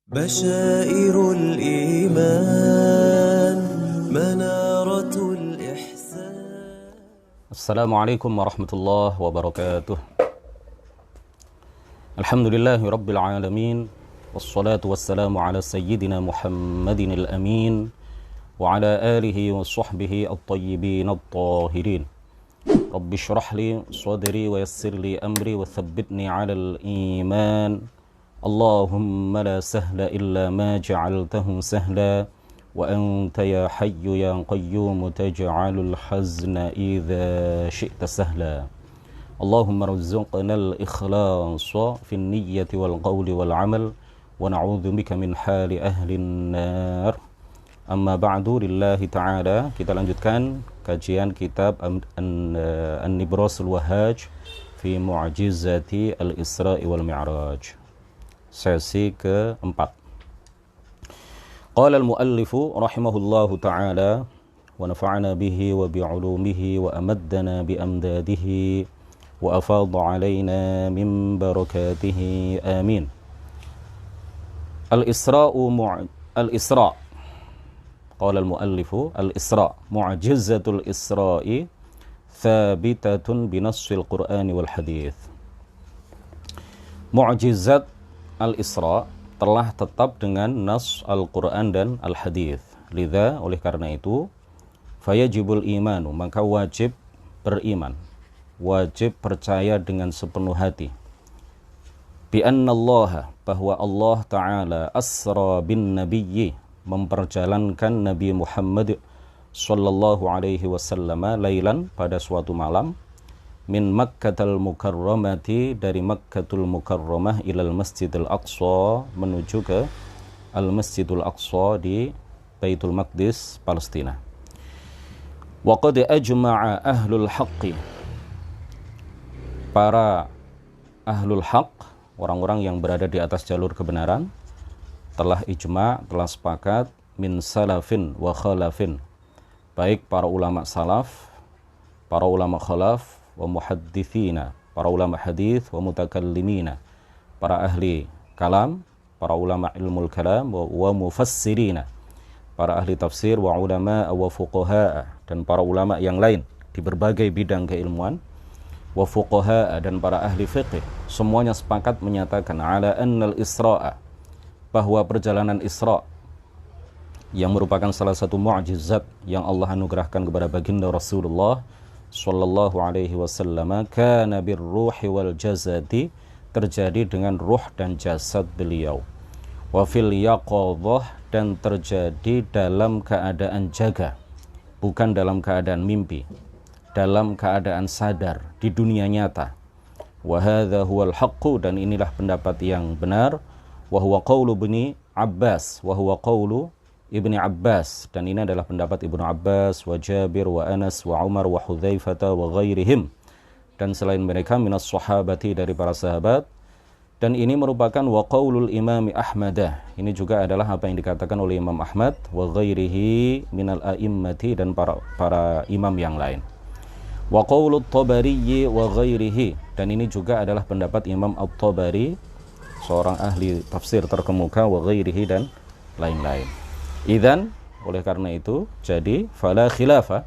بشائر الإيمان منارة الإحسان. السلام عليكم ورحمة الله وبركاته. الحمد لله رب العالمين، والصلاة والسلام على سيدنا محمد الأمين وعلى آله وصحبه الطيبين الطاهرين. رب اشرح لي صدري ويسر لي أمري وثبتني على الإيمان. اللهم لا سهل إلا ما جعلته سهلا وأنت يا حي يا قيوم تجعل الحزن إذا شئت سهلا. اللهم ارزقنا الإخلاص في النية والقول والعمل ونعوذ بك من حال أهل النار. Amma ba'du, lillahi ta'ala. Kita lanjutkan kajian kitab An-Nibrasul Wahhaj fi Mu'jizati Al-Isra'i wal Mi'raj, sesi keempat. Qala al-muallifu rahimahullahu ta'ala wa nafa'ana bihi wa bi'ulumihi wa amaddana bi amdadihi wa afadha alayna min barakatihi, amin. Al-Isra' Qala al-muallifu al-Isra' mu'jizatul Isra'i thabitatun binassil Qur'ani wal hadith. Mu'jizat al-Isra' telah tetap dengan nas Al-Quran dan Al-Hadith. Lidha, oleh karena itu, fayajibul imanu, maka wajib beriman, wajib percaya dengan sepenuh hati. Bi annallaha, bahwa Allah Ta'ala asra bin nabiyyi, memperjalankan Nabi Muhammad sallallahu alaihi wasallam lailan, pada suatu malam, min Makkatul Mukarramati, dari Makkatul Mukarramah, ilal Masjidil Aqsa, menuju ke Al-Masjidul Aqsa di Baitul Maqdis, Palestina. Wa qad ajma'a ahlul haqqi, para ahlul haqq, orang-orang yang berada di atas jalur kebenaran, telah ijma', telah sepakat, min salafin wa khalafin, baik para ulama salaf, para ulama khalaf, wa muhaddithina, para ulama hadith, wa mutakallimina, para ahli kalam, para ulama ilmul kalam, wa mufassirina, para ahli tafsir, wa ulama wa fuqaha, dan para ulama yang lain di berbagai bidang keilmuan, wa fuqaha, dan para ahli fiqh, semuanya sepakat menyatakan ala annal Isra'a, bahwa perjalanan Isra' yang merupakan salah satu mu'jizat yang Allah anugerahkan kepada baginda Rasulullah sallallahu alaihi wasallam, kana birruhi wal jasadi, terjadi dengan ruh dan jasad beliau, wa fil yaqadhah, dan terjadi dalam keadaan jaga, bukan dalam keadaan mimpi, dalam keadaan sadar di dunia nyata. Wa hadza huwal haqqu, dan inilah pendapat yang benar. Wa huwa qawlu ibni Abbas, wa huwa qawlu ibni Abbas, dan ini adalah pendapat Ibnu Abbas, wa Jabir, wa Anas, wa Umar, wa Hudzaifah, wa ghairihim, dan selain mereka minas sahabati, dari para sahabat. Dan ini merupakan wa qawlul imami Ahmadah, ini juga adalah apa yang dikatakan oleh Imam Ahmad, wa ghairihi minal a'immati, dan para imam yang lain. Wa qawlut Tabari wa ghairihi, dan ini juga adalah pendapat Imam At-Tabari, seorang ahli tafsir terkemuka, wa ghairihi, dan lain-lain. Idzan, oleh karena itu, jadi fala khilafa,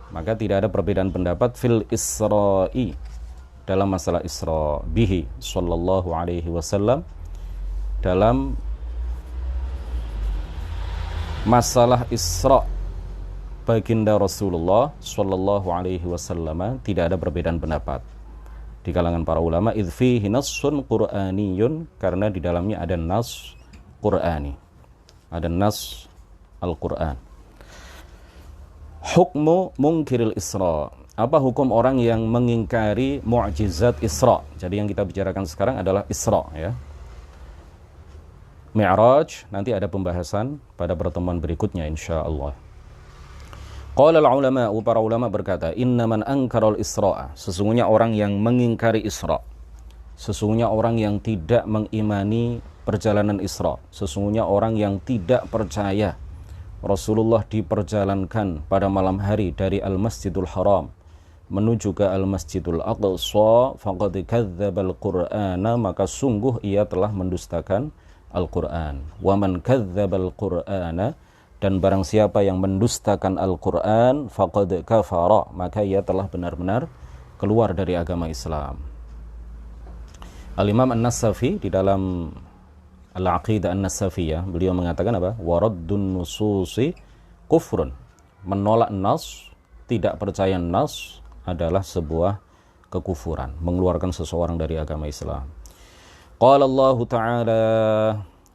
maka tidak ada perbedaan pendapat fil Isra'i, dalam masalah Isra bihi sallallahu alaihi wasallam, dalam masalah Isra baginda Rasulullah sallallahu alaihi wasallam, tidak ada perbedaan pendapat di kalangan para ulama. Idh fihi nassun qur'aniyun, karena di dalamnya ada nas Qur'ani, ada nas Al-Qur'an. Hukmu munkiril Isra, apa hukum orang yang mengingkari mu'jizat Isra? Jadi yang kita bicarakan sekarang adalah Isra, ya. Mi'raj nanti ada pembahasan pada pertemuan berikutnya insyaallah. Qala al-ulama, para ulama berkata, inna man ankaral Isra'a, sesungguhnya orang yang mengingkari Isra', sesungguhnya orang yang tidak mengimani perjalanan Isra', sesungguhnya orang yang tidak percaya Rasulullah diperjalankan pada malam hari dari Al-Masjidul Haram menuju ke Al-Masjidul Aqsa, faqad kadzdzabal Qur'ana, maka sungguh ia telah mendustakan Al-Qur'an. Wa man kadzdzabal Qur'ana, dan barang siapa yang mendustakan Al-Qur'an, faqad kafara, maka ia telah benar-benar keluar dari agama Islam. Al-Imam An-Nasafi di dalam Al-Aqidah An-Nasafiyah, beliau mengatakan apa? Waraddun nususi kufrun. Menolak nas, tidak percaya nas adalah sebuah kekufuran, mengeluarkan seseorang dari agama Islam. Qala Allah Ta'ala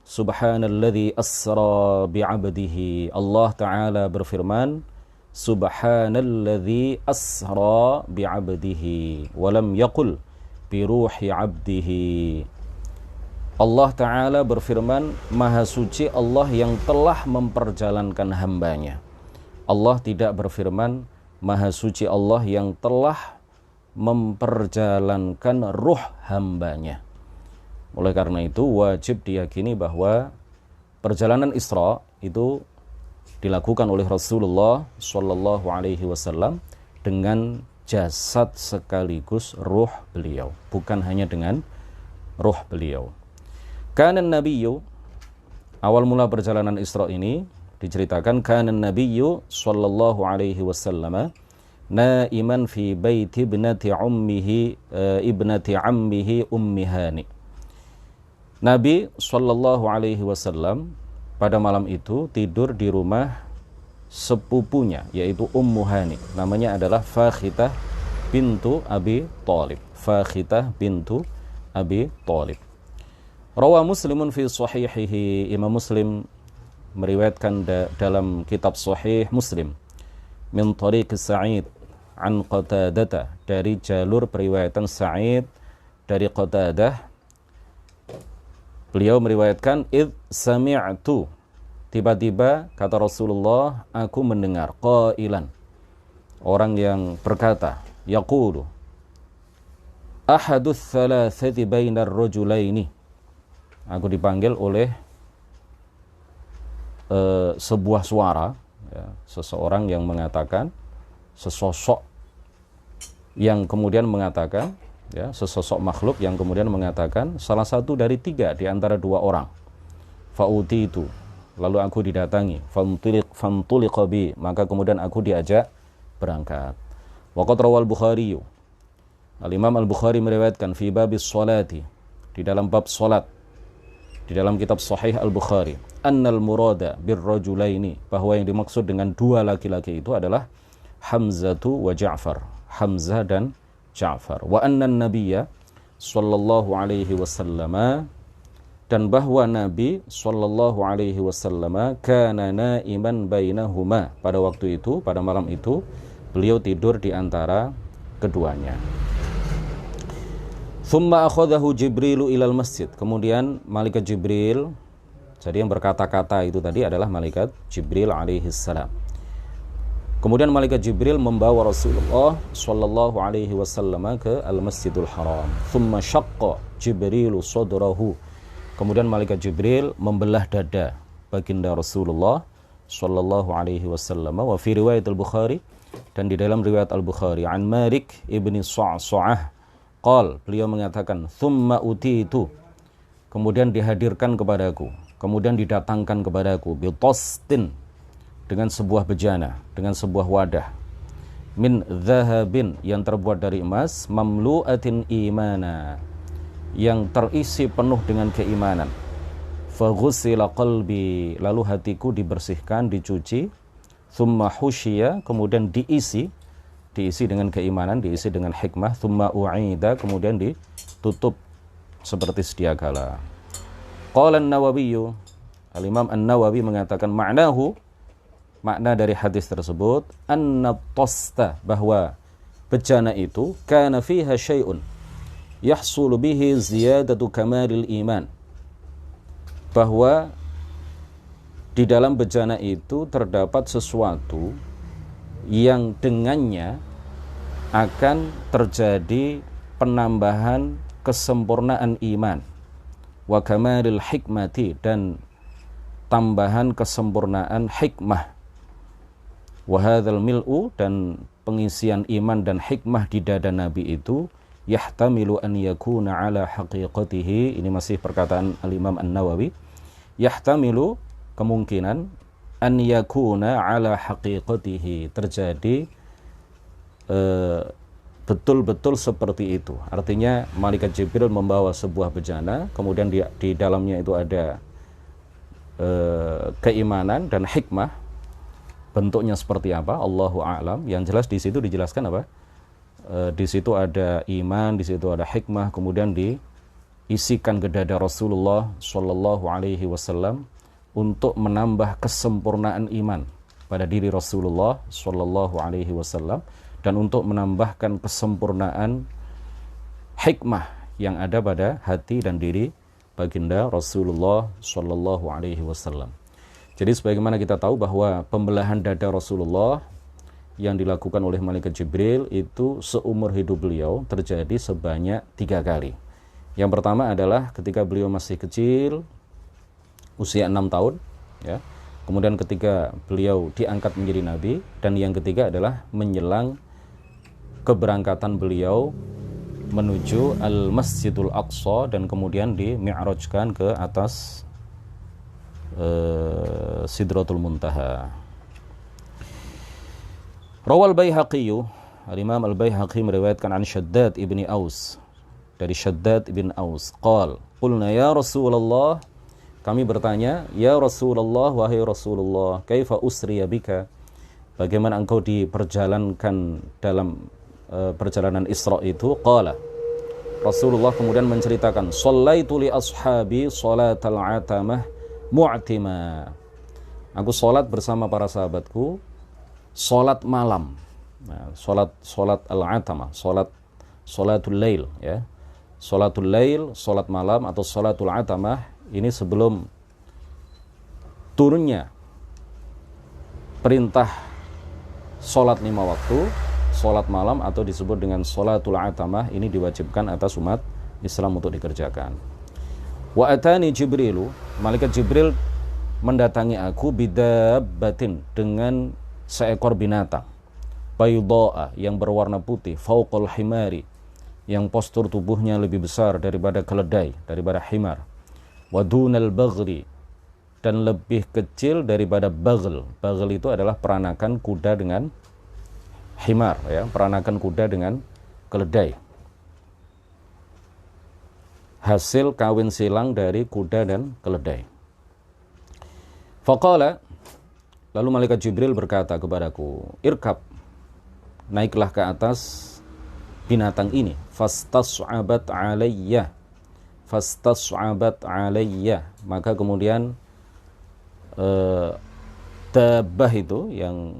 subhanalladzi asra bi'abdihi. Allah Ta'ala berfirman, subhanalladzi asra bi'abdihi walam yaqul bi ruhi 'abdihi. Allah Ta'ala berfirman, maha suci Allah yang telah memperjalankan hambanya. Allah tidak berfirman, maha suci Allah yang telah memperjalankan ruh hambanya. Oleh karena itu wajib diyakini bahwa perjalanan Isra itu dilakukan oleh Rasulullah Shallallahu Alaihi Wasallam dengan jasad sekaligus ruh beliau, bukan hanya dengan ruh beliau. Kana Nabiyyu, awal mula perjalanan Isra ini diceritakan, kana Nabiyyu Shallallahu Alaihi Wasallam naiman fi baiti ibnati ammihi Ummi Hani. Nabi Shallallahu Alaihi Wasallam pada malam itu tidur di rumah sepupunya, yaitu Ummu Hani. Namanya adalah Fakhitah bintu Abi Thalib. Fakhitah bintu Abi Thalib. Rawa Muslimun fi sahihihi. Imam Muslim meriwayatkan dalam kitab Sahih Muslim min tariq Sa'id an Qatadah, dari jalur periwayatan Sa'id dari Qatadah. Beliau meriwayatkan, id sami'tu, tiba-tiba kata Rasulullah, aku mendengar, qailan, orang yang berkata, yaqulu ahadus thalathati bainar rajulaini. Aku dipanggil oleh sebuah suara, ya, seseorang yang mengatakan, sesosok yang kemudian mengatakan, ya, sesosok makhluk yang kemudian mengatakan, salah satu dari tiga di antara dua orang. Fa'uti itu, lalu aku didatangi, fantuliqa bi, maka kemudian aku diajak berangkat. Waqad rawal Bukhari, Al-Imam Al-Bukhari meriwayatkan fi babis sholati, di dalam bab salat, di dalam kitab Sahih Al-Bukhari, annal murada birrajulaini, bahwa yang dimaksud dengan dua laki-laki itu adalah Hamzatu wa Ja'far, Hamzah dan Ja'far. Wa anna nabiyya sallallahu alaihi wasallam, dan bahwa Nabi sallallahu alaihi wasallam kana naiman bainahuma, pada waktu itu, pada malam itu beliau tidur di antara keduanya. Thumma akhadahu Jibrilu ilal masjid, kemudian malaikat Jibril, jadi yang berkata-kata itu tadi adalah malaikat Jibril alaihi salam. Kemudian malaikat Jibril membawa Rasulullah sallallahu alaihi wasallam ke Al-Masjidul Haram. Thumma syaqqa Jibrilu sadrahu, kemudian malaikat Jibril membelah dada baginda Rasulullah sallallahu alaihi wasallam. Wa fi riwayat Al-Bukhari, dan di dalam riwayat Al-Bukhari, an Malik ibni Sa'sa'ah qal, beliau mengatakan, thumma utitu, kemudian dihadirkan kepadaku, kemudian didatangkan kepadaku, bitastin, dengan sebuah bejana, dengan sebuah wadah, min dhahabin, yang terbuat dari emas, mamlu'atin imana, yang terisi penuh dengan keimanan. Faghusila qalbi, lalu hatiku dibersihkan, dicuci. Thumma hushiya, kemudian diisi dengan keimanan, diisi dengan hikmah. Thumma u'ida, kemudian ditutup seperti sedia kala. Qala an-Nawawi, Al-Imam An-Nawawi mengatakan, makna dari hadis tersebut, anna tasta, bahwa bejana itu, kana fiha syai'un yahsulu bihi ziyadatu kamalil iman, bahwa di dalam bejana itu terdapat sesuatu yang dengannya akan terjadi penambahan kesempurnaan iman, wa kamalil hikmati, dan tambahan kesempurnaan hikmah, wa hadzal mil'u, dan pengisian iman dan hikmah di dada Nabi itu, yahtamilu an yakuna ala haqiqatihi, ini masih perkataan Al-Imam An-Nawawi, yahtamilu, kemungkinan, an yakuna ala haqiqatihi, terjadi betul-betul seperti itu. Artinya malaikat Jibril membawa sebuah bejana, kemudian di dalamnya itu ada keimanan dan hikmah. Bentuknya seperti apa? Allahu a'lam. Yang jelas di situ dijelaskan apa? Di situ ada iman, di situ ada hikmah, kemudian diisikan ke dada Rasulullah Shallallahu Alaihi Wasallam untuk menambah kesempurnaan iman pada diri Rasulullah Shallallahu Alaihi Wasallam, dan untuk menambahkan kesempurnaan hikmah yang ada pada hati dan diri baginda Rasulullah Shallallahu Alaihi Wasallam. Jadi sebagaimana kita tahu bahwa pembelahan dada Rasulullah yang dilakukan oleh malaikat Jibril itu seumur hidup beliau terjadi sebanyak 3 kali. Yang pertama adalah ketika beliau masih kecil, usia 6 tahun, ya. Kemudian ketika beliau diangkat menjadi nabi, dan yang ketiga adalah menjelang keberangkatan beliau menuju Al-Masjidul Aqsa dan kemudian di-mi'rajkan ke atas Sidratul Muntaha. Rawal Baihaqi, Al-Imam Al-Baihaqi meriwayatkan an Shaddad ibni Aus, dari Shaddad ibn Aus, qal, qulna ya Rasulullah, kami bertanya, ya Rasulullah, wahai Rasulullah, kaifa usriya bika, bagaimana engkau diperjalankan dalam perjalanan Isra itu? Qala, Rasulullah kemudian menceritakan, shallaitu li ashabi shalatal atamah mu'tima, aku salat bersama para sahabatku salat malam. Nah, salat al-atamah, salatul lail, ya. Salatul lail, salat malam atau salatul atamah, ini sebelum turunnya perintah salat 5 waktu. Salat malam atau disebut dengan salatul atamah ini diwajibkan atas umat Islam untuk dikerjakan. Wa atani Jibrilu, malaikat Jibril mendatangi aku bidabbatin, dengan seekor binatang, bayda'a, yang berwarna putih, fauqal himari, yang postur tubuhnya lebih besar daripada keledai, daripada himar, wa dunal baghri, dan lebih kecil daripada baghl. Baghl itu adalah peranakan kuda dengan himar, ya, peranakan kuda dengan keledai, hasil kawin silang dari kuda dan keledai. Faqala, lalu malaikat Jibril berkata kepadaku, irkab, naiklah ke atas binatang ini, fastas'abat alayya, fastas'abat alayya, maka kemudian dabah itu yang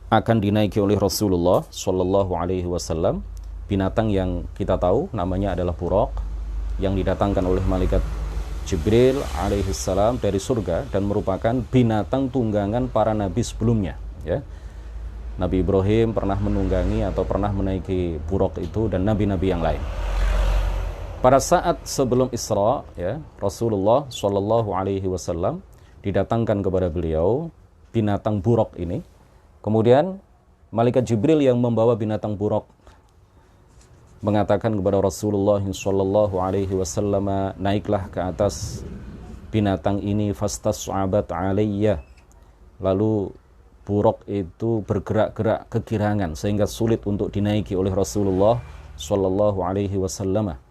akan dinaiki oleh Rasulullah Shallallahu Alaihi Wasallam, binatang yang kita tahu namanya adalah buraq, yang didatangkan oleh malaikat Jibril alaihissalam dari surga dan merupakan binatang tunggangan para nabi sebelumnya, ya. Nabi Ibrahim pernah menunggangi atau pernah menaiki buraq itu, dan nabi-nabi yang lain. Pada saat sebelum Isra, ya, Rasulullah Shallallahu Alaihi Wasallam didatangkan kepada beliau binatang buraq ini. Kemudian malaikat Jibril yang membawa binatang buraq mengatakan kepada Rasulullah Shallallahu Alaihi Wasallam, naiklah ke atas binatang ini, fastas'abat alayya. Lalu buraq itu bergerak-gerak kegirangan sehingga sulit untuk dinaiki oleh Rasulullah Shallallahu Alaihi Wasallam.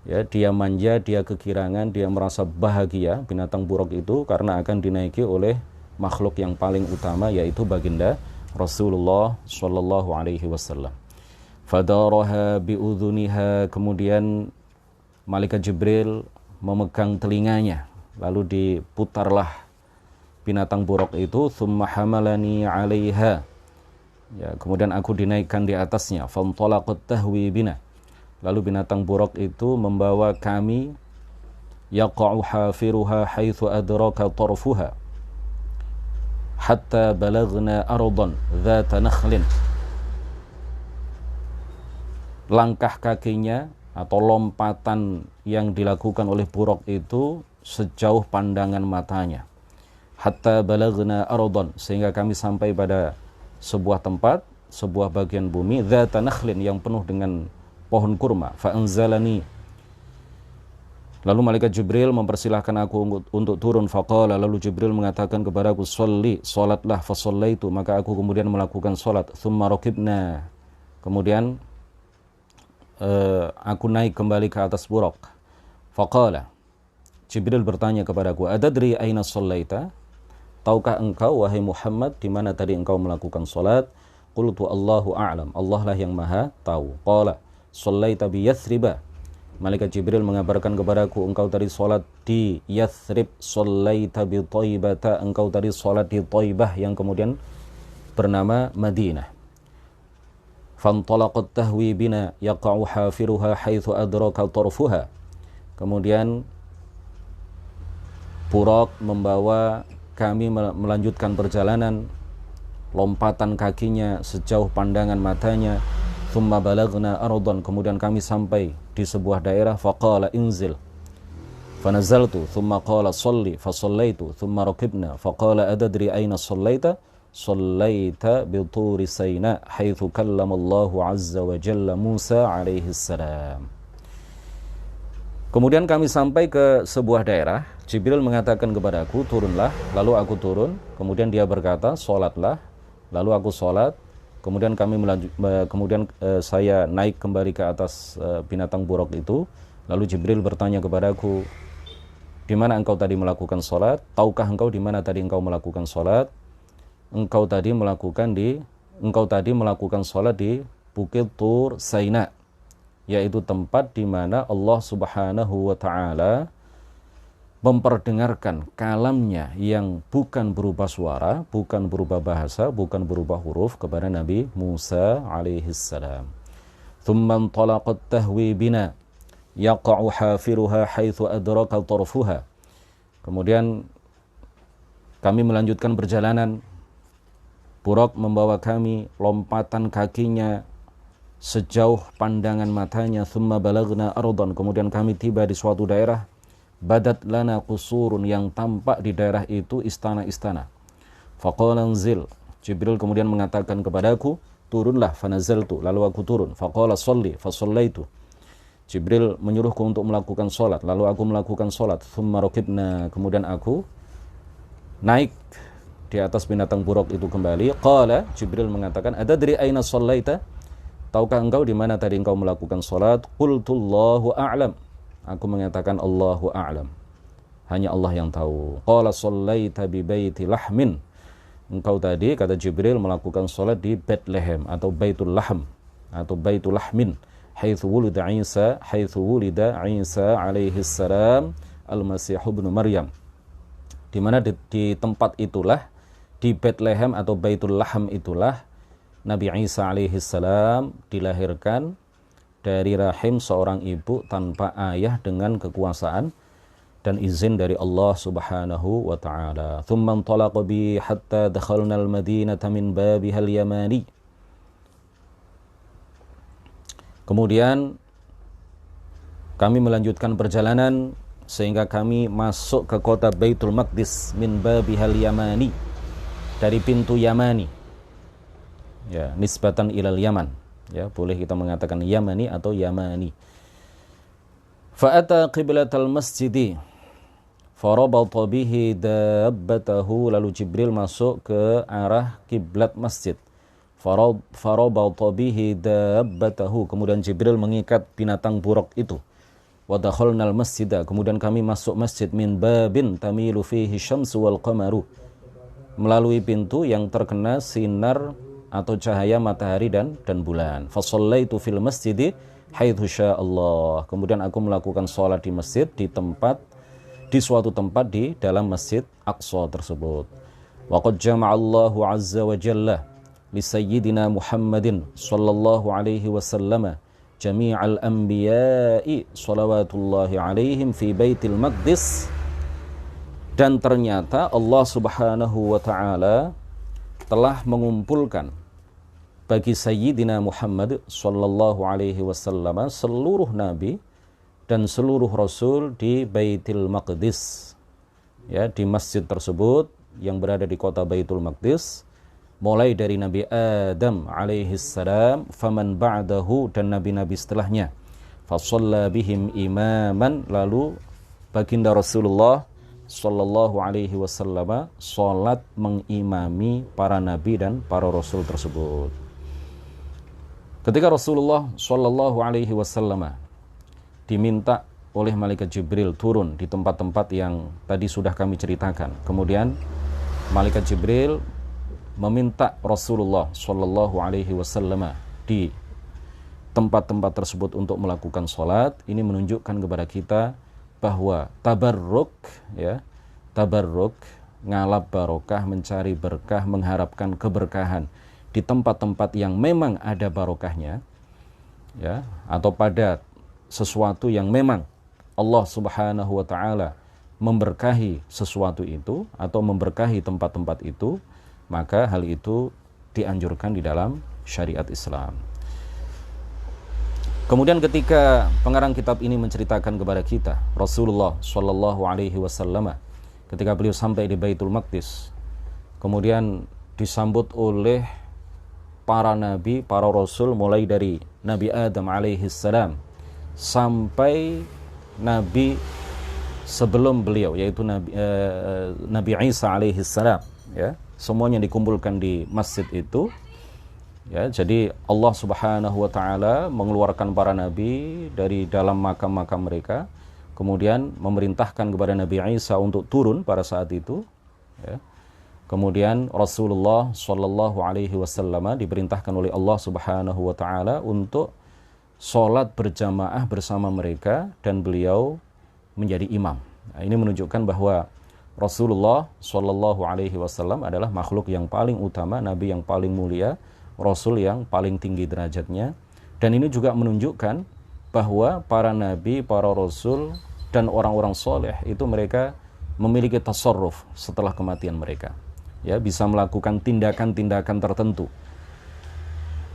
Ya, dia manja, dia kegirangan, dia merasa bahagia binatang buraq itu karena akan dinaiki oleh makhluk yang paling utama, yaitu baginda Rasulullah Shallallahu Alaihi Wasallam. Fadaraha biudhuniha, kemudian malaikat Jibril memegang telinganya, lalu diputarlah binatang buraq itu. Thumma hamalani 'alaiha, ya, kemudian aku dinaikkan di atasnya. Fantalaqat tahwi bina, lalu binatang buraq itu membawa kami, yaqa'u hafiruha haitsu adraka tarfuha, hatta balagna ardan dhata nakhlin. Langkah kakinya atau lompatan yang dilakukan oleh buraq itu sejauh pandangan matanya. Hatta balagna ardan, sehingga kami sampai pada sebuah tempat, sebuah bagian bumi, dhata nakhlin, yang penuh dengan pohon kurma. Fa anzalani, Lalu malaikat Jibril mempersilahkan aku untuk turun. Faqala, lalu Jibril mengatakan kepadaku, "Sholli, salatlah." Fa shallaitu, maka aku kemudian melakukan salat. Tsumma raqibna, kemudian aku naik kembali ke atas buraq. Faqala, Jibril bertanya kepadaku, "Adadri aina shallaita?" Tahukah engkau wahai Muhammad di mana tadi engkau melakukan salat? Qultu Allahu a'lam, Allah lah yang maha tahu. Qala, shallaita bi Yathriba. Malaikat Jibril mengabarkan kepadaku, engkau tadi salat di Yathrib. Shallaita bi Thaibata, engkau tadi salat di Thaibah yang kemudian bernama Madinah. Fantalaqat tahwi bina yaqa'u hafiruha haitsu adraka tarfuha. Kemudian Buraq membawa kami melanjutkan perjalanan, lompatan kakinya sejauh pandangan matanya. Thumma balagna ardan, kemudian kami sampai di sebuah daerah. Faqala inzil, fanazaltu. Thumma qala sholli, fasallaitu. Thumma raqibna. Faqala adadri aina sallaita? Sallaita bi turi Saina haitsu kallama Allahu azza wa jalla Musa alaihi salam. Kemudian kami sampai ke sebuah daerah. Jibril mengatakan kepadaku, turunlah. Lalu aku turun. Kemudian dia berkata, sholatlah. Lalu aku sholat. Kemudian saya naik kembali ke atas binatang buraq itu. Lalu Jibril bertanya kepadaku, di mana engkau tadi melakukan sholat? Tahukah engkau di mana tadi engkau melakukan sholat? Engkau tadi melakukan sholat di Bukit Tur Saina, yaitu tempat di mana Allah Subhanahu wa Ta'ala memperdengarkan kalamnya yang bukan berupa suara, bukan berupa bahasa, bukan berupa huruf kepada Nabi Musa alaihissalam. Thumma talaqat tahwi bina yaqa'u hafiruha haitsu adraka tarfuha. Kemudian kami melanjutkan perjalanan. Buraq membawa kami, lompatan kakinya sejauh pandangan matanya. Thumma balagna ardan, kemudian kami tiba di suatu daerah. Badat lana qusurun, yang tampak di daerah itu istana-istana. Faqala anzil, Jibril kemudian mengatakan kepadaku, turunlah. Fanazaltu, lalu aku turun. Faqala sholli, fasallaitu. Jibril menyuruhku untuk melakukan salat, lalu aku melakukan salat. Thumma raqibna, kemudian aku naik di atas binatang buraq itu kembali. Qala, Jibril mengatakan, adadri aina shallaita? Tahukah engkau di mana tadi engkau melakukan salat? Qultu Allahu a'lam. Aku mengatakan Allahu a'lam, hanya Allah yang tahu. Qala shallaita bi baiti lahmin. Engkau tadi, kata Jibril, melakukan salat di Bethlehem atau Baitul Lahm atau Baitul Lahmin, haitsu wulida Isa alaihi salam al-Masih ibnu Maryam. Di mana di tempat itulah, di Bethlehem atau Baitul Lahm itulah Nabi Isa alaihi salam dilahirkan dari rahim seorang ibu tanpa ayah dengan kekuasaan dan izin dari Allah Subhanahu wa Ta'ala. Thumma intalaqa bi hatta dakhalna al-Madinata min babiha al-Yamani. Kemudian kami melanjutkan perjalanan sehingga kami masuk ke kota Baitul Maqdis min babiha al-Yamani, dari pintu Yamani. Ya, nisbatan ilal Yaman. Ya, boleh kita mengatakan Yamani atau Yamani. Fa'ata qiblatal masjidi farabata bihi dabbatahu. Lalu Jibril masuk ke arah kiblat masjid. Farabata bihi dabbatahu. Kemudian Jibril mengikat binatang buraq itu. Wa dakhalnal masjidah. Kemudian kami masuk masjid min babin tamilu fihi syamsu wal qamaru. Melalui pintu yang terkena sinar atau cahaya matahari dan bulan. Fa shallaitu fil masjidi haitsu sya'allah. Kemudian aku melakukan salat di masjid di suatu tempat di dalam Masjid Aqsa tersebut. Wa qad jama'allahu 'azza wa jalla li sayyidina Muhammadin sallallahu alaihi wasallam jami'al anbiya'i salawatullahi alaihim fi Baitil Maqdis. Dan ternyata Allah Subhanahu wa Ta'ala telah mengumpulkan bagi Sayyidina Muhammad sallallahu alaihi wasallam seluruh nabi dan seluruh rasul di Baitul Maqdis, ya, di masjid tersebut yang berada di kota Baitul Maqdis, mulai dari Nabi Adam alaihi salam, faman ba'dahu, dan nabi-nabi setelahnya. Fa shalla bihim imaman, lalu baginda Rasulullah sallallahu alaihi wasallam salat mengimami para nabi dan para rasul tersebut. Ketika Rasulullah sallallahu alaihi wasallam diminta oleh malaikat Jibril turun di tempat-tempat yang tadi sudah kami ceritakan. Kemudian malaikat Jibril meminta Rasulullah sallallahu alaihi wasallam di tempat-tempat tersebut untuk melakukan salat. Ini menunjukkan kepada kita bahwa tabarruk, ya, tabarruk, ngalap barokah, mencari berkah, mengharapkan keberkahan di tempat-tempat yang memang ada barokahnya, ya, atau pada sesuatu yang memang Allah Subhanahu wa taala memberkahi sesuatu itu atau memberkahi tempat-tempat itu, maka hal itu dianjurkan di dalam syariat Islam. Kemudian ketika pengarang kitab ini menceritakan kepada kita Rasulullah sallallahu alaihi wasallam ketika beliau sampai di Baitul Maqdis, kemudian disambut oleh para nabi, para rasul, mulai dari Nabi Adam alaihi salam sampai nabi sebelum beliau, yaitu Nabi Isa alaihi salam, ya, semuanya dikumpulkan di masjid itu. Ya, jadi Allah Subhanahu wa taala mengeluarkan para nabi dari dalam makam-makam mereka, kemudian memerintahkan kepada Nabi Isa untuk turun pada saat itu, ya. Kemudian Rasulullah sallallahu alaihi wasallam diperintahkan oleh Allah Subhanahu wa taala untuk salat berjamaah bersama mereka dan beliau menjadi imam. Nah, ini menunjukkan bahwa Rasulullah sallallahu alaihi wasallam adalah makhluk yang paling utama, nabi yang paling mulia, Rasul yang paling tinggi derajatnya. Dan ini juga menunjukkan bahwa para nabi, para rasul, dan orang-orang soleh itu mereka memiliki tasarruf setelah kematian mereka, ya, bisa melakukan tindakan-tindakan tertentu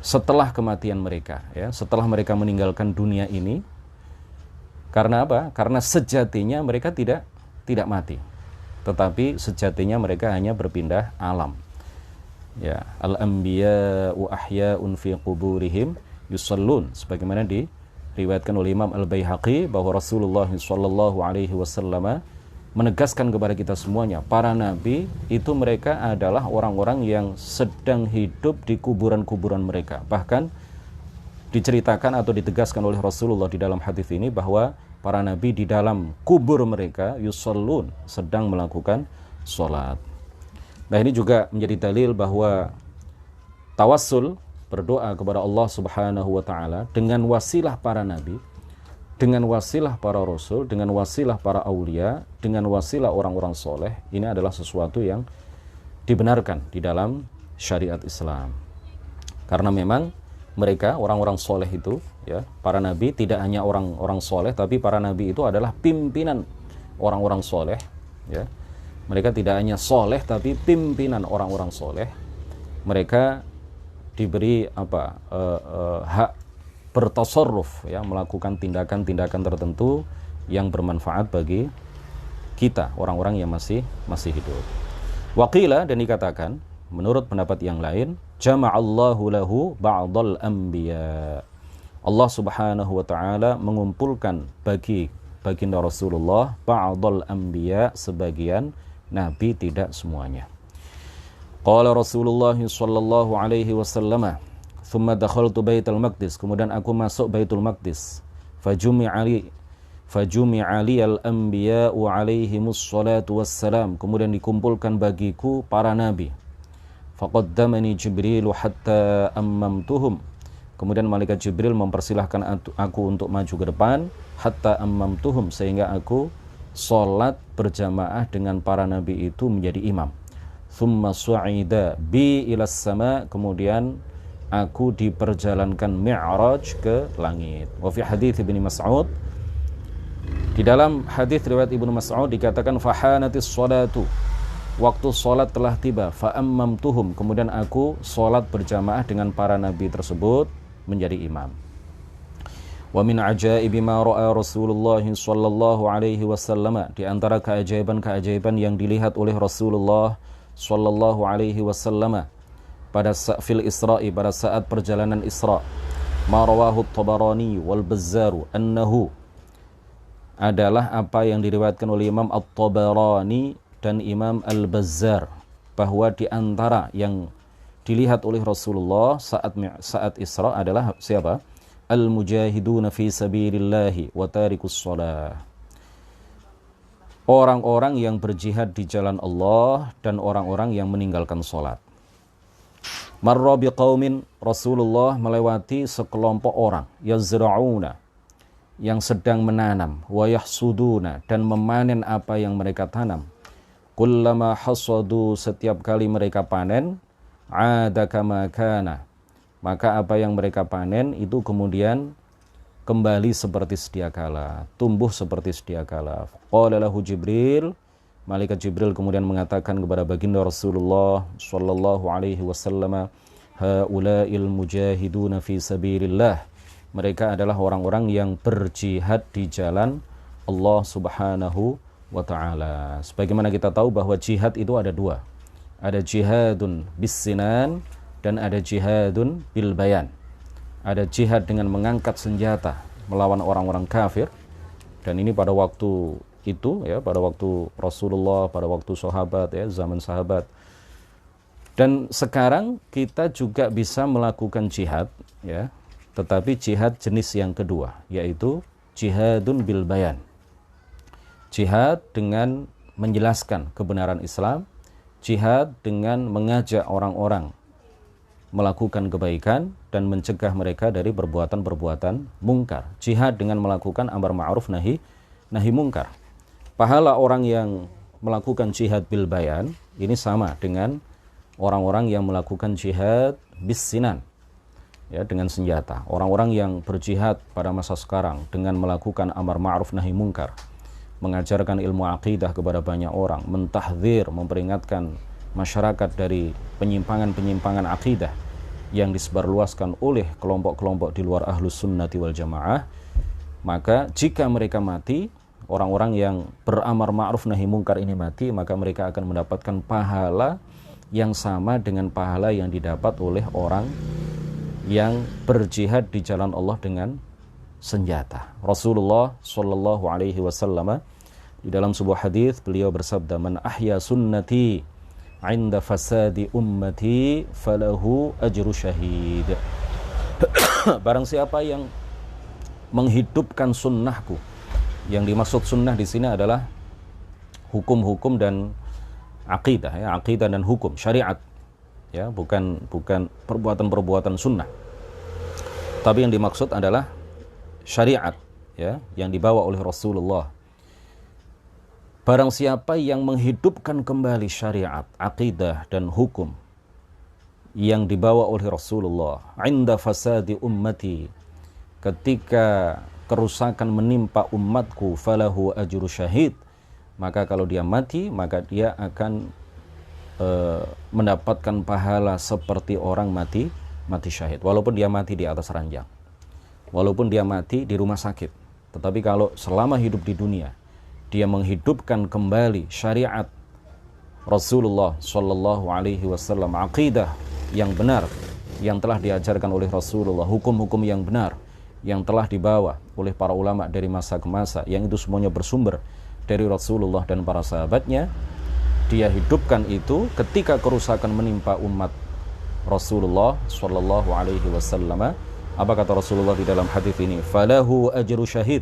setelah kematian mereka, ya, setelah mereka meninggalkan dunia ini. Karena apa? Karena sejatinya mereka tidak mati, tetapi sejatinya mereka hanya berpindah alam. Ya, al-anbiya'u ahya'un fi quburihim yusallun, sebagaimana diriwayatkan oleh Imam Al-Baihaqi bahwa Rasulullah sallallahu alaihi wasallam menegaskan kepada kita semuanya, para nabi itu mereka adalah orang-orang yang sedang hidup di kuburan-kuburan mereka. Bahkan diceritakan atau ditegaskan oleh Rasulullah di dalam hadis ini bahwa para nabi di dalam kubur mereka yusallun, sedang melakukan salat. Nah, ini juga menjadi dalil bahwa tawassul, berdoa kepada Allah Subhanahu wa taala dengan wasilah para nabi, dengan wasilah para rasul, dengan wasilah para aulia, dengan wasilah orang-orang soleh, ini adalah sesuatu yang dibenarkan di dalam syariat Islam. Karena memang mereka, orang-orang soleh itu, ya, para nabi tidak hanya orang-orang soleh, tapi para nabi itu adalah pimpinan orang-orang soleh, ya. Mereka tidak hanya soleh, tapi pimpinan orang-orang soleh. Mereka diberi hak bertasarruf, ya, melakukan tindakan-tindakan tertentu yang bermanfaat bagi kita, orang-orang yang masih hidup. Waqila, dan dikatakan menurut pendapat yang lain, jama'allahu lahu ba'dal anbiya. Allah Subhanahu wa taala mengumpulkan bagi baginda Rasulullah ba'dal anbiya, sebagian nabi, tidak semuanya. Qala Rasulullah sallallahu alaihi wasallam, "Tsumma dakhaltu Baitul Maqdis." Kemudian aku masuk Baitul Maqdis. Fajumi'a li al-anbiya'u alaihimus salatu wassalam. Kemudian dikumpulkan bagiku para nabi. Faqaddamani Jibril hatta ammamtuhum. Kemudian malaikat Jibril mempersilahkan aku untuk maju ke depan, hatta ammamtuhum, sehingga aku salat berjamaah dengan para nabi itu menjadi imam. Thumma su'ida bi ilas sama, kemudian aku diperjalankan mi'raj ke langit. Wa fi hadits Ibnu Mas'ud, di dalam hadis riwayat Ibnu Mas'ud dikatakan fahanatis salatu, waktu salat telah tiba, fa ammamtuhum, kemudian aku salat berjamaah dengan para nabi tersebut menjadi imam. Wa min ajaibi ma ra'a Rasulullah sallallahu alaihi wasallam, di antara keajaiban-keajaiban yang dilihat oleh Rasulullah sallallahu alaihi wasallam pada fil Isra'i, pada saat perjalanan Isra, ma rawahu Tabarani wal Bazzar annahu, adalah apa yang diriwayatkan oleh Imam At-Tabarani dan Imam Al-Bazzar, bahwa di antara yang dilihat oleh Rasulullah saat Isra adalah siapa? Al-mujahiduna fi sabilillahi wa tarikus shalah. Orang-orang yang berjihad di jalan Allah dan orang-orang yang meninggalkan salat. Marra biqaumin, Rasulullah melewati sekelompok orang yazra'una, yang sedang menanam, wa yahsuduna, dan memanen apa yang mereka tanam. Kullama hasadu, setiap kali mereka panen, ada kama kana, maka apa yang mereka panen itu kemudian kembali seperti sedia kala, tumbuh seperti sedia kala. Qala lahu Jibril, malaikat Jibril kemudian mengatakan kepada baginda Rasulullah sallallahu alaihi wasallam, haula'il mujahiduna fi sabilillah, mereka adalah orang-orang yang berjihad di jalan Allah Subhanahu wa ta'ala. Sebagaimana kita tahu bahwa jihad itu ada dua. Ada jihadun bis-sinan dan ada jihadun bil bayan. Ada jihad dengan mengangkat senjata melawan orang-orang kafir, dan ini pada waktu itu ya, pada waktu Rasulullah, pada waktu sahabat ya, zaman sahabat. Dan sekarang kita juga bisa melakukan jihad ya, tetapi jihad jenis yang kedua, yaitu jihadun bil bayan. Jihad dengan menjelaskan kebenaran Islam, jihad dengan mengajak orang-orang melakukan kebaikan dan mencegah mereka dari perbuatan-perbuatan mungkar. Jihad dengan melakukan amar ma'ruf nahi mungkar. Pahala orang yang melakukan jihad bil bayan ini sama dengan orang-orang yang melakukan jihad bis sinan, ya, dengan senjata. Orang-orang yang berjihad pada masa sekarang dengan melakukan amar ma'ruf nahi mungkar, mengajarkan ilmu akidah kepada banyak orang, mentahdzir, memperingatkan masyarakat dari penyimpangan-penyimpangan akidah yang disebarluaskan oleh kelompok-kelompok di luar ahlus sunnati wal jamaah. Maka jika mereka mati, orang-orang yang beramar ma'ruf nahi mungkar ini mati, maka mereka akan mendapatkan pahala yang sama dengan pahala yang didapat oleh orang yang berjihad di jalan Allah dengan senjata. Rasulullah sallallahu alaihi wasallam di dalam sebuah hadis beliau bersabda, man ahya sunnati 'inda fasadi ummati falahu ajru syahid. Barang siapa yang menghidupkan sunnahku, yang dimaksud sunnah di sini adalah hukum-hukum dan akidah ya, akidah dan hukum syariat ya, bukan perbuatan-perbuatan sunnah, tapi yang dimaksud adalah syariat ya, yang dibawa oleh Rasulullah. Barang siapa yang menghidupkan kembali syariat, akidah dan hukum yang dibawa oleh Rasulullah, inda fasadi ummati, ketika kerusakan menimpa umatku, falahu ajru syahid, maka kalau dia mati, maka dia akan mendapatkan pahala seperti orang mati syahid, walaupun dia mati di atas ranjang, walaupun dia mati di rumah sakit. Tetapi kalau selama hidup di dunia dia menghidupkan kembali syariat Rasulullah sallallahu alaihi wasallam, akidah yang benar yang telah diajarkan oleh Rasulullah, hukum-hukum yang benar yang telah dibawa oleh para ulama dari masa ke masa, yang itu semuanya bersumber dari Rasulullah dan para sahabatnya, dia hidupkan itu ketika kerusakan menimpa umat Rasulullah sallallahu alaihi wasallam. Apa kata Rasulullah di dalam hadis ini? Falahu ajru syahid,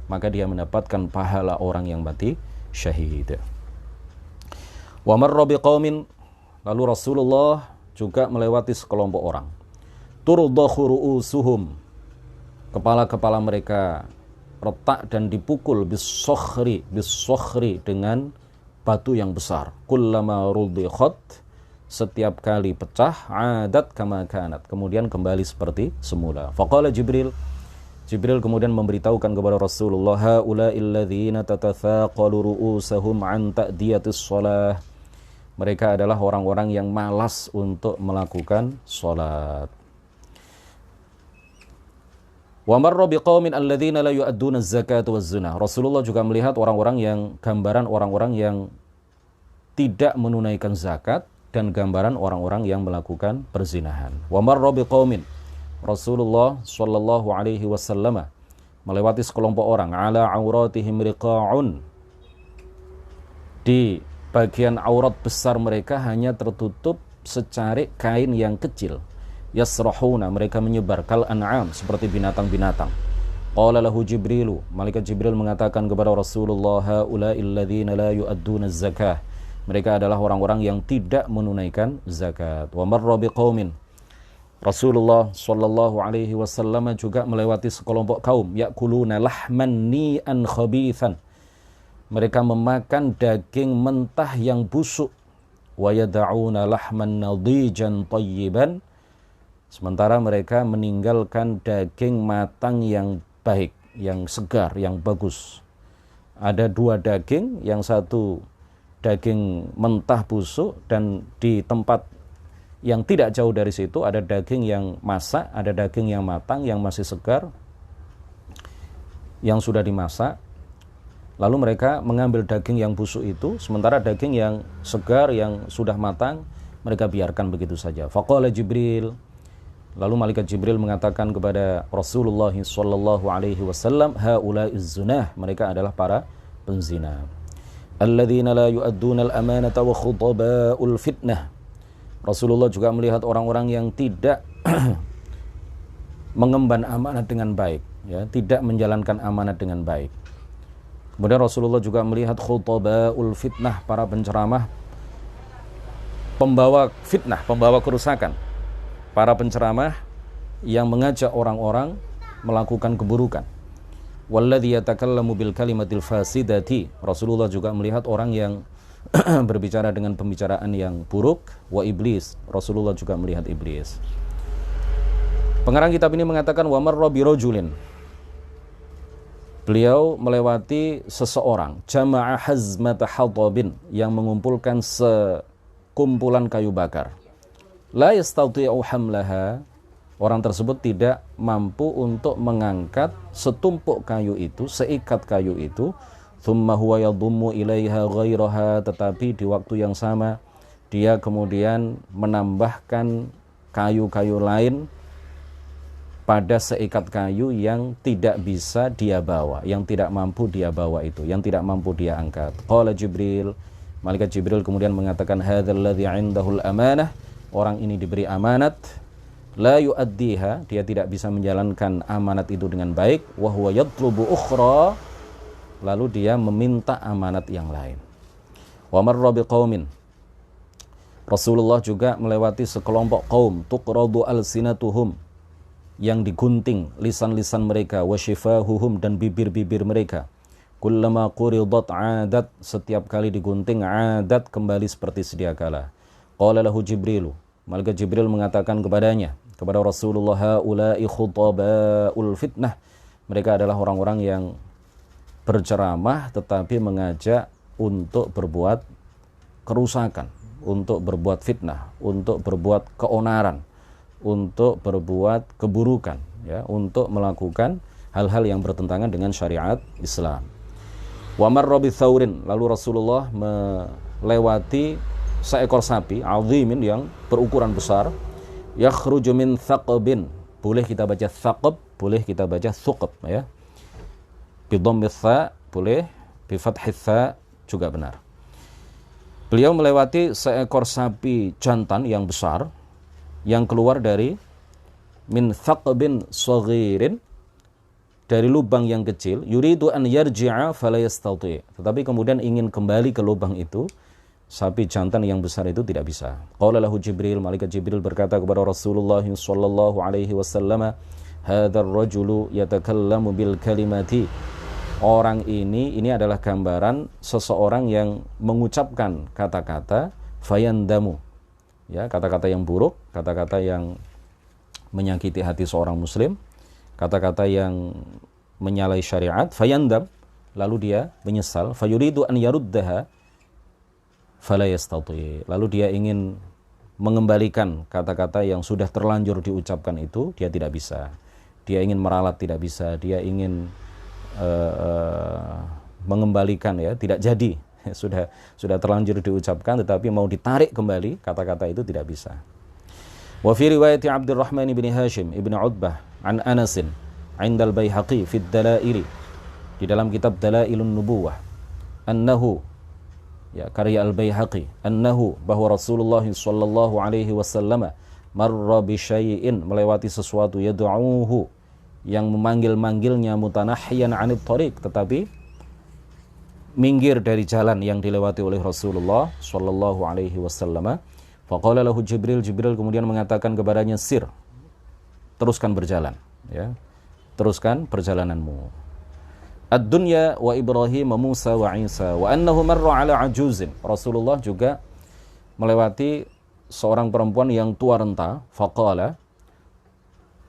maka dia mendapatkan pahala orang yang mati syahid. Wa marra biqaumin, lalu Rasulullah juga melewati sekelompok orang. Turdakhu ru'usuhum, kepala-kepala mereka retak dan dipukul bis-sokhri dengan batu yang besar. Kullama rudikhat, setiap kali pecah, adat kama kanat, kemudian kembali seperti semula. Faqala Jibril kemudian memberitahukan kepada Rasulullah, haula'il ladzina tatathaqalu ru'usahum an ta'diyatis shalah, mereka adalah orang-orang yang malas untuk melakukan salat. Wa marra biqaumin alladzina la yu'adduna az-zakata waz-zina, Rasulullah juga melihat orang-orang yang, gambaran orang-orang yang tidak menunaikan zakat dan gambaran orang-orang yang melakukan perzinahan. Wa marra biqaumin, Rasulullah sallallahu alaihi wasallam melewati sekelompok orang, ala auratihim riqa'un, di bagian aurat besar mereka hanya tertutup secarik kain yang kecil. Yasrahuna, mereka menyebar, kal an'am, seperti binatang-binatang. Qala lahu Jibrilu, malaikat Jibril mengatakan kepada Rasulullah, haula'il ladzina la yu'adduna zakah, mereka adalah orang-orang yang tidak menunaikan zakat. Wa marra biqaumin, Rasulullah sallallahu alaihi wasallam juga melewati sekelompok kaum, yakuluna lahman ni'an khabithan, mereka memakan daging mentah yang busuk, wa yad'una lahman nadijan tayyiban, sementara mereka meninggalkan daging matang yang baik, yang segar, yang bagus. Ada dua daging, yang satu daging mentah busuk, dan di tempat yang tidak jauh dari situ ada daging yang masak, ada daging yang matang, yang masih segar, yang sudah dimasak. Lalu mereka mengambil daging yang busuk itu, sementara daging yang segar, yang sudah matang, mereka biarkan begitu saja. Faqala Jibril, lalu malaikat Jibril mengatakan kepada Rasulullah sallallahu alaihi wasallam, haula'iz zunah, mereka adalah para penzina. Alladzina la yu'adduna al-amanata wa khutaba'ul fitnah. Rasulullah juga melihat orang-orang yang tidak mengemban amanat dengan baik, ya, tidak menjalankan amanat dengan baik. Kemudian Rasulullah juga melihat khutaba'ul fitnah, para penceramah, pembawa fitnah, pembawa kerusakan, para penceramah yang mengajak orang-orang melakukan keburukan. Walladzi yatakallamu bil kalimatil fasidati, Rasulullah juga melihat orang yang berbicara dengan pembicaraan yang buruk. Wa iblis, Rasulullah juga melihat iblis. Pengarang kitab ini mengatakan wa marra bi rajulin, beliau melewati seseorang, jama'a hazmata hatabin, yang mengumpulkan sekumpulan kayu bakar. La yastati'u hamlaha, orang tersebut tidak mampu untuk mengangkat setumpuk kayu itu, seikat kayu itu. Thumma huwa yadhummu ilaiha ghairaha, tetapi di waktu yang sama dia kemudian menambahkan kayu-kayu lain pada seikat kayu yang tidak bisa dia bawa, yang tidak mampu dia bawa itu, yang tidak mampu dia angkat. Qala Jibril, malaikat Jibril kemudian mengatakan, hadzal ladzi 'indahul amanah, orang ini diberi amanat, la yu'addiha, dia tidak bisa menjalankan amanat itu dengan baik, wa huwa yatlubu ukhra, lalu dia meminta amanat yang lain. Wa marra biqaumin, Rasulullah juga melewati sekelompok kaum, tuqradu alsinatuhum, yang digunting lisan-lisan mereka, wa shifahuhum, dan bibir-bibir mereka. Kullama quridat 'adat, setiap kali digunting 'adat, kembali seperti sedia kala. Qala lahu Jibrilu, malaikat Jibril mengatakan kepadanya, kepada Rasulullah, haula'i khutaba'ul fitnah, mereka adalah orang-orang yang berceramah tetapi mengajak untuk berbuat kerusakan, untuk berbuat fitnah, untuk berbuat keonaran, untuk berbuat keburukan, ya, untuk melakukan hal-hal yang bertentangan dengan syariat Islam. Wa marra bi thawrin, lalu Rasulullah melewati seekor sapi azimin, yang berukuran besar, yakhruju min thaqabin, boleh kita baca thaqab, boleh kita baca thuqab, ya, bi dhammits tha boleh, bi fathits tha juga benar. Beliau melewati seekor sapi jantan yang besar, yang keluar dari min thaqabin saghirin, dari lubang yang kecil, yuridu an yarji'a fala yastati, tetapi kemudian ingin kembali ke lubang itu, sapi jantan yang besar itu tidak bisa. Qala lahu Jibril, malaikat Jibril berkata kepada Rasulullah sallallahu alaihi wasallam, hadzal rajulu yatakallamu bil kalimati, orang ini adalah gambaran seseorang yang mengucapkan kata-kata fayandamu, ya, kata-kata yang buruk, kata-kata yang menyakiti hati seorang muslim, kata-kata yang menyalahi syariat, fayandam, lalu dia menyesal, fayuridu an yaruddaha fala yastati, lalu dia ingin mengembalikan kata-kata yang sudah terlanjur diucapkan itu, dia tidak bisa. Dia ingin meralat, tidak bisa. Dia ingin mengembalikan, ya, tidak jadi. sudah terlanjur diucapkan, tetapi mau ditarik kembali kata-kata itu tidak bisa. Wa fi riwayat Abdurrahman bin Hashim ibn Utbah an Anasin 'indal Baihaqi fi Dalail, di dalam kitab Dalailun Nubuwah, annahu, ya, karya Al-Baihaqi, annahu, bahwa Rasulullah sallallahu alaihi wasallam marra bi syai'in, melewati sesuatu, yad'uhu, yang memanggil-manggilnya, mutanahhiyan 'anit thariq, tetapi minggir dari jalan yang dilewati oleh Rasulullah sallallahu alaihi wasallam. Faqala lahu Jibril, Jibril kemudian mengatakan kepadanya, sir, teruskan berjalan, ya, teruskan perjalananmu. Ad-dunya wa Ibrahim wa Musa wa Isa wa annahu marra ala ajuzin. Rasulullah juga melewati seorang perempuan yang tua renta. Faqala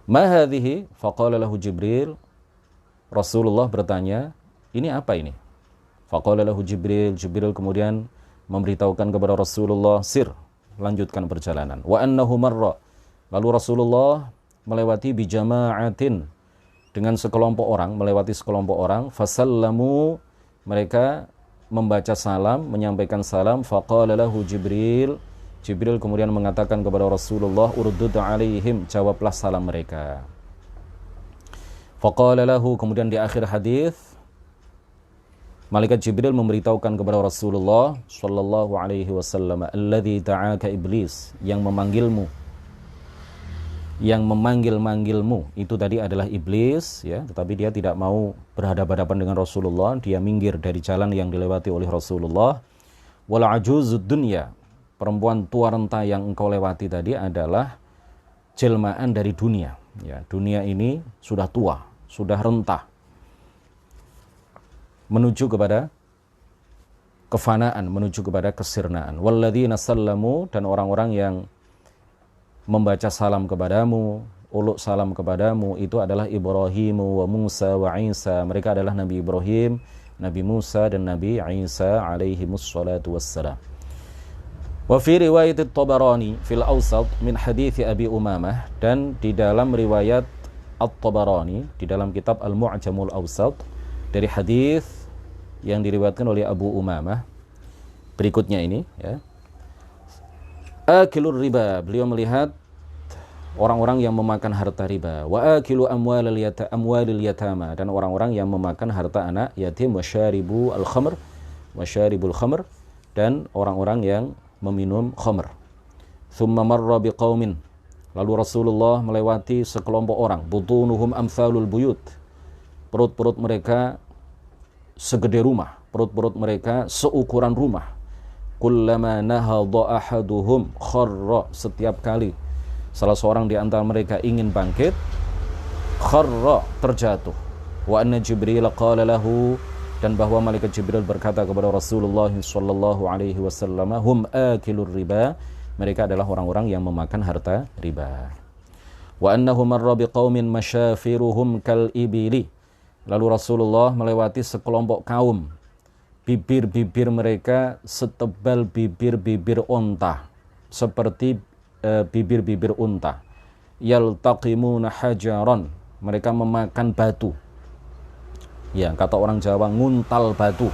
ma hadhihi, faqala lahu Jibril, Rasulullah bertanya, ini apa ini? Faqala lahu Jibril, Jibril kemudian memberitahukan kepada Rasulullah, sir, lanjutkan perjalanan. Wa annahu marra, lalu Rasulullah melewati bijama'atin, dengan sekelompok orang, melewati sekelompok orang. Fasallamu, mereka membaca salam, menyampaikan salam. Faqala lahu Jibril, Jibril kemudian mengatakan kepada Rasulullah, urdud alaihim, jawablah salam mereka. Faqala lahu, kemudian di akhir hadis malaikat Jibril memberitahukan kepada Rasulullah sallallahu alaihi wasallam, alladzi ta'aka iblis, yang memanggilmu, yang memanggil-manggilmu itu tadi adalah iblis, ya, tetapi dia tidak mau berhadapan-hadapan dengan Rasulullah, dia minggir dari jalan yang dilewati oleh Rasulullah. Wal ajuzud dunya, perempuan tua renta yang engkau lewati tadi adalah jelmaan dari dunia, ya, dunia ini sudah tua, sudah renta, menuju kepada kefanaan, menuju kepada kesirnaan. Walladzina sallamu, dan orang-orang yang membaca salam kepadamu, uluk salam kepadamu, itu adalah Ibrahim wa Musa wa Isa. Mereka adalah Nabi Ibrahim, Nabi Musa, dan Nabi Isa alaihimus salatu wassalam. Wa fi riwayat At-Tabarani fil Awsat min hadits Abi Umamah, dan di dalam riwayat At-Tabarani di dalam kitab Al-Mu'jamul Awsat dari hadis yang diriwayatkan oleh Abu Umamah berikutnya ini, ya. Akilur riba, beliau melihat orang-orang yang memakan harta riba. Wa akilu amwalil yatama, dan orang-orang yang memakan harta anak yatim. Wa syaribul khamr, dan orang-orang yang meminum khamr. Thumma marra biqaumin, lalu Rasulullah melewati sekelompok orang. Butunuhum amsalul buyut, perut-perut mereka segede rumah, perut-perut mereka seukuran rumah. Kullama nahadha ahaduhum kharra, setiap kali salah seorang di antara mereka ingin bangkit, kharra, terjatuh. Wa anna Jibril qala lahu, dan bahwa malaikat Jibril berkata kepada Rasulullah sallallahu alaihi wasallam, hum akilur riba, mereka adalah orang-orang yang memakan harta riba. Wa annahu marra biqaumin masyafiruhum kal ibili, lalu Rasulullah melewati sekelompok kaum, bibir-bibir mereka setebal bibir-bibir unta, seperti bibir-bibir unta. Yaltaqimuna hajaran, mereka memakan batu. Ya, kata orang Jawa, nguntal batu.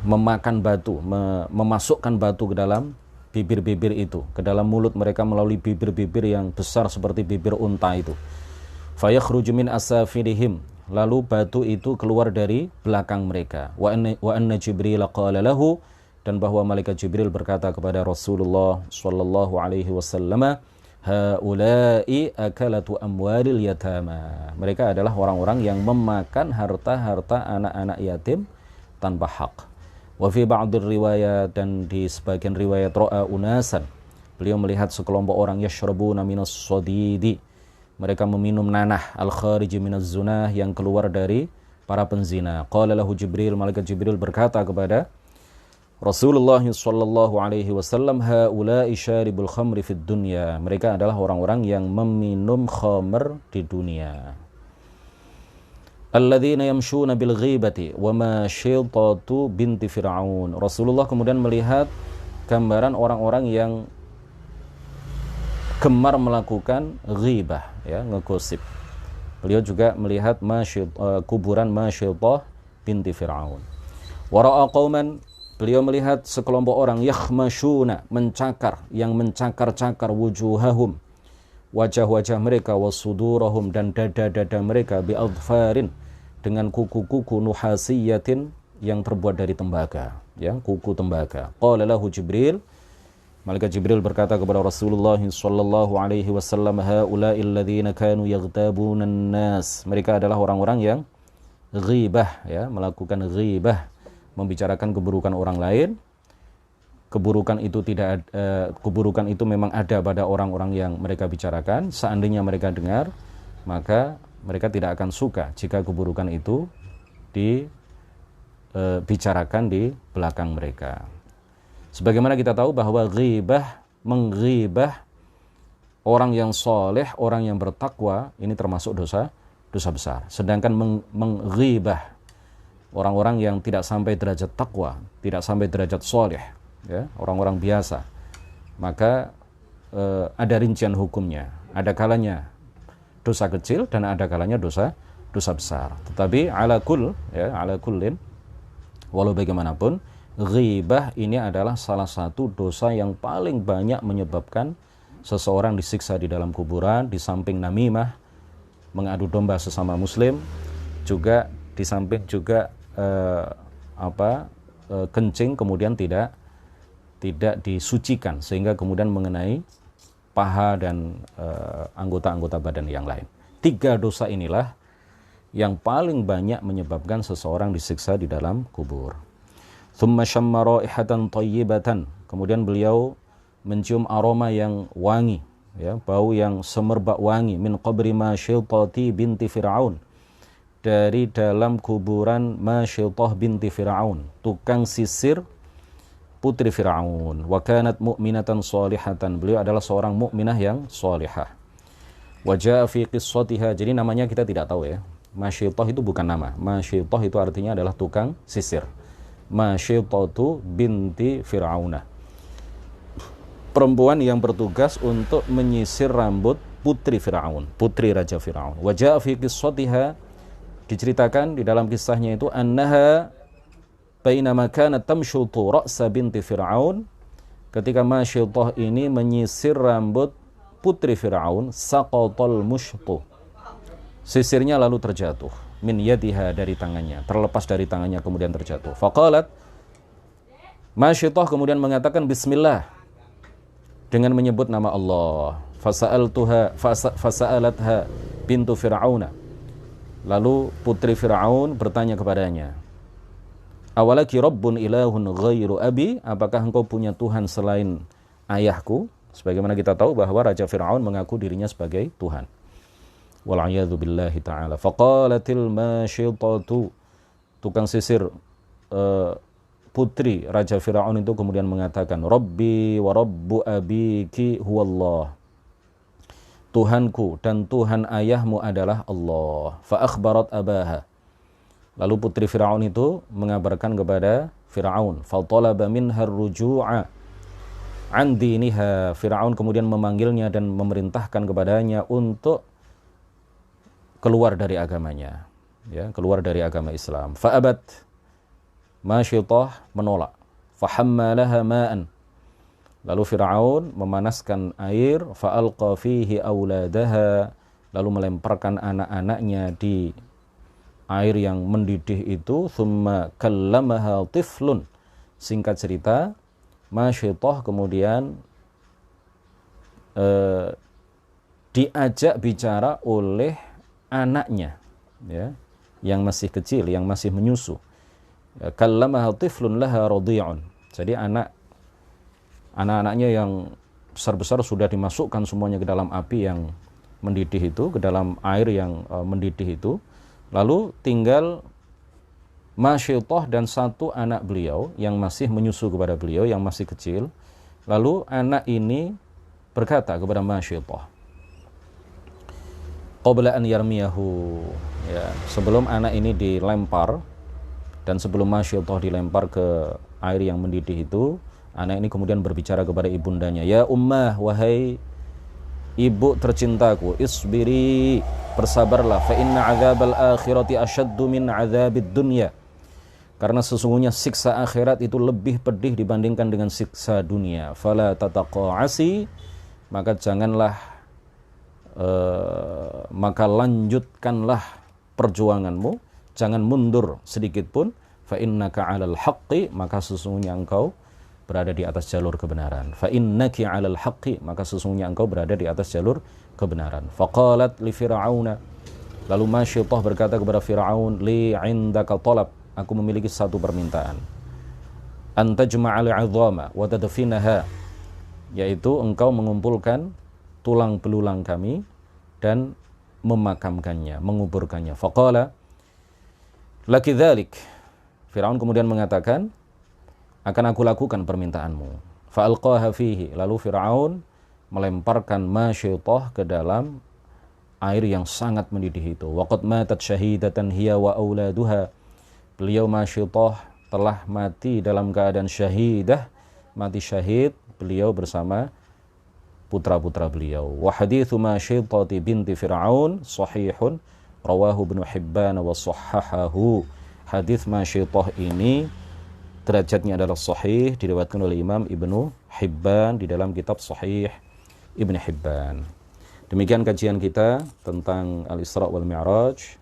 Memakan batu, memasukkan batu ke dalam bibir-bibir itu, ke dalam mulut mereka melalui bibir-bibir yang besar seperti bibir unta itu. Fayakhruju min asafirihim, lalu batu itu keluar dari belakang mereka. Wa anna Jibril qala lahu, dan bahwa malaikat Jibril berkata kepada Rasulullah sallallahu alaihi wasallam, haula'i akalatu amwalil yatama, mereka adalah orang-orang yang memakan harta-harta anak-anak yatim tanpa hak. Wa fi ba'dir riwayat, dan di sebagian riwayat, ra'a unasan, beliau melihat sekelompok orang, yashrabuna minas sadidi, mereka meminum nanah, al-khariji minaz zunah, yang keluar dari para penzina. Qala lahu Jibril, malaikat Jibril berkata kepada Rasulullah sallallahu alaihi wasallam, haula'i syaribul khamri fid dunya, mereka adalah orang-orang yang meminum khamr di dunia. Alladzina yamshuna bil ghibati wa ma syaitatu binti Fir'aun. Rasulullah kemudian melihat gambaran orang-orang yang gemar melakukan ghibah, ya, ngegosip. Beliau juga melihat kuburan Masyaitah binti Fir'aun. Wara'a qauman, beliau melihat sekelompok orang, yakhmashuna, mencakar, yang mencakar-cakar wujuhahum, wajah-wajah mereka, wasudurahum, dan dada-dada mereka, bi'adfarin, dengan kuku-kuku nuhasiyatin yang terbuat dari tembaga, ya, kuku tembaga. Qala lahu Jibril, malaikat Jibril berkata kepada Rasulullah sallallahu alaihi wasallam, haula'il ladzina kanu yaghtabunan nas. Mereka adalah orang-orang yang ghibah, ya, melakukan ghibah, membicarakan keburukan orang lain. Keburukan itu memang ada pada orang-orang yang mereka bicarakan. Seandainya mereka dengar, maka mereka tidak akan suka jika keburukan itu dibicarakan di belakang mereka. Sebagaimana kita tahu bahwa ghibah, mengghibah orang yang soleh, orang yang bertakwa, ini termasuk dosa besar. Sedangkan mengghibah orang-orang yang tidak sampai derajat takwa, tidak sampai derajat soleh, ya, orang-orang biasa, maka ada rincian hukumnya. Ada kalanya dosa kecil dan ada kalanya dosa besar. Tetapi ala kullin, walau bagaimanapun, ghibah ini adalah salah satu dosa yang paling banyak menyebabkan seseorang disiksa di dalam kuburan, di samping namimah, mengadu domba sesama muslim, juga di samping juga kencing kemudian tidak disucikan sehingga kemudian mengenai paha dan anggota-anggota badan yang lain. 3 dosa inilah yang paling banyak menyebabkan seseorang disiksa di dalam kubur. Thumma shamma raihatan thayyibatan, kemudian beliau mencium aroma yang wangi, ya, bau yang semerbak wangi, min qabri Masyitati binti Fir'aun, dari dalam kuburan Masyitah binti Fir'aun, tukang sisir putri Fir'aun. Wa kanat mu'minatan salihatan, beliau adalah seorang mukminah yang salihah. Wa jaa fi qissatiha, jadi namanya kita tidak tahu, ya. Masyitah itu bukan nama. Masyitah itu artinya adalah tukang sisir. Masyitatu binti Fir'aunah, perempuan yang bertugas untuk menyisir rambut putri Fir'aun, putri Raja Fir'aun. Wa jaa fi qissatiha, diceritakan di dalam kisahnya itu, annaha bainama kanat tamshutu ra'sa binti Fir'aun, ketika Masyitah ini menyisir rambut putri Fir'aun, saqatal mushtu, sisirnya lalu terjatuh, min yadiha, dari tangannya, terlepas dari tangannya kemudian terjatuh. Faqalat, Masyitah kemudian mengatakan bismillah, dengan menyebut nama Allah. Fasa'alatha bintu Fir'auna, lalu putri Fir'aun bertanya kepadanya, awalaki rabbun ilahun ghairu abi, apakah engkau punya Tuhan selain ayahku? Sebagaimana kita tahu bahwa Raja Fir'aun mengaku dirinya sebagai Tuhan. Wal'iyadhu billahi ta'ala. Faqalatil Masyitatu, tukang sisir putri Raja Fir'aun itu kemudian mengatakan, Rabbi wa rabbu abiki huwallah, Tuhanku dan Tuhan ayahmu adalah Allah. Fa akhbarat abaha, lalu putri Fir'aun itu mengabarkan kepada Fir'aun. Fa talaba minha ar-ruju'a an diniha, Fir'aun kemudian memanggilnya dan memerintahkan kepadanya untuk keluar dari agamanya, ya, keluar dari agama Islam. Fa abat, Masyitah menolak. Fa hammalaha ma'an, lalu Fir'aun memanaskan air, fa alqa fihi auladaha, lalu melemparkan anak-anaknya di air yang mendidih itu. Thumma kallamaha tiflun, singkat cerita, Masyitah kemudian diajak bicara oleh anaknya, ya, yang masih kecil, yang masih menyusu. Kallamaha tiflun laha radhi'un, jadi anak-anaknya yang besar-besar sudah dimasukkan semuanya ke dalam api yang mendidih itu, ke dalam air yang mendidih itu. Lalu tinggal Masyitah dan satu anak beliau yang masih menyusu kepada beliau, yang masih kecil. Lalu anak ini berkata kepada Masyitah, qabla an yarmiyahu, ya, sebelum anak ini dilempar dan sebelum Masyitah dilempar ke air yang mendidih itu, anak ini kemudian berbicara kepada ibundanya, ya ummah, wahai ibu tercintaku, isbiri, bersabarlah, fa inna adzabal akhirati asyaddu min adzabid dunya, karena sesungguhnya siksa akhirat itu lebih pedih dibandingkan dengan siksa dunia. Fala tataqa'asi, maka janganlah maka lanjutkanlah perjuanganmu, jangan mundur sedikit pun. Fa innaka 'alal haqqi, maka sesungguhnya engkau berada di atas jalur kebenaran. Fa innaki 'alal haqqi, maka sesungguhnya engkau berada di atas jalur kebenaran. Faqalat li fir'auna, lalu Masyaitah berkata kepada Fir'aun, li 'indaka talab, aku memiliki satu permintaan. Anta jma'al 'idhama wa tadfinaha, yaitu engkau mengumpulkan tulang belulang kami dan memakamkannya, menguburkannya. Faqala laki dzalik, Firaun kemudian mengatakan, akan aku lakukan permintaanmu. Fa'alqaha fihi, lalu Firaun melemparkan Masyaitah ke dalam air yang sangat mendidih itu. Waqad matat syahidatan hiya wa auladuha, beliau Masyaitah telah mati dalam keadaan syahidah, mati syahid beliau bersama putra-putra beliau. Wa hadithu Masyaitati binti Fir'aun sahihun rawahu Ibnu Hibban wa sahhahahu. Hadis Masyaitah ini derajatnya adalah sahih, diriwayatkan oleh Imam Ibnu Hibban di dalam kitab Sahih Ibnu Hibban. Demikian kajian kita tentang Al-Isra wal Mi'raj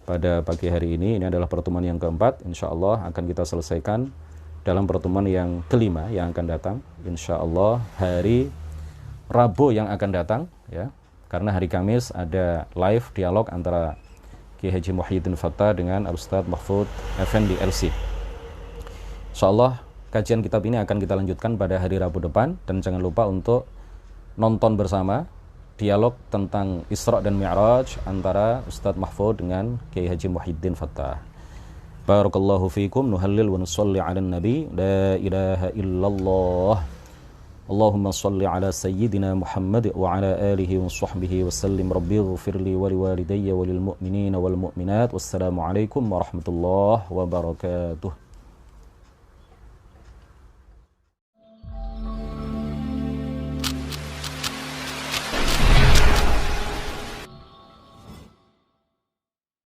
pada pagi hari ini. Ini adalah pertemuan yang keempat. InsyaAllah akan kita selesaikan dalam pertemuan yang kelima yang akan datang. InsyaAllah hari Rabu yang akan datang, ya. Karena hari Kamis ada live dialog antara Kiai Haji Muhyiddin Fattah dengan Al-Ustaz Mahfud Effendi LC. InsyaAllah kajian kitab ini akan kita lanjutkan pada hari Rabu depan. Dan jangan lupa untuk nonton bersama dialog tentang Isra dan Mi'raj antara Ustaz Mahfud dengan Kiai Haji Muhyiddin Fattah. Barakallahu fiikum, nuhallil wa nusalli ala nabi, la ilaha illallah. Allahumma salli ala sayyidina Muhammad wa ala alihi wa sahbihi wa sallim. Rabbi ighfirli wa liwalidayya wa lil mu'minina wal mu'minat. Wassalamu alaikum warahmatullahi wabarakatuh.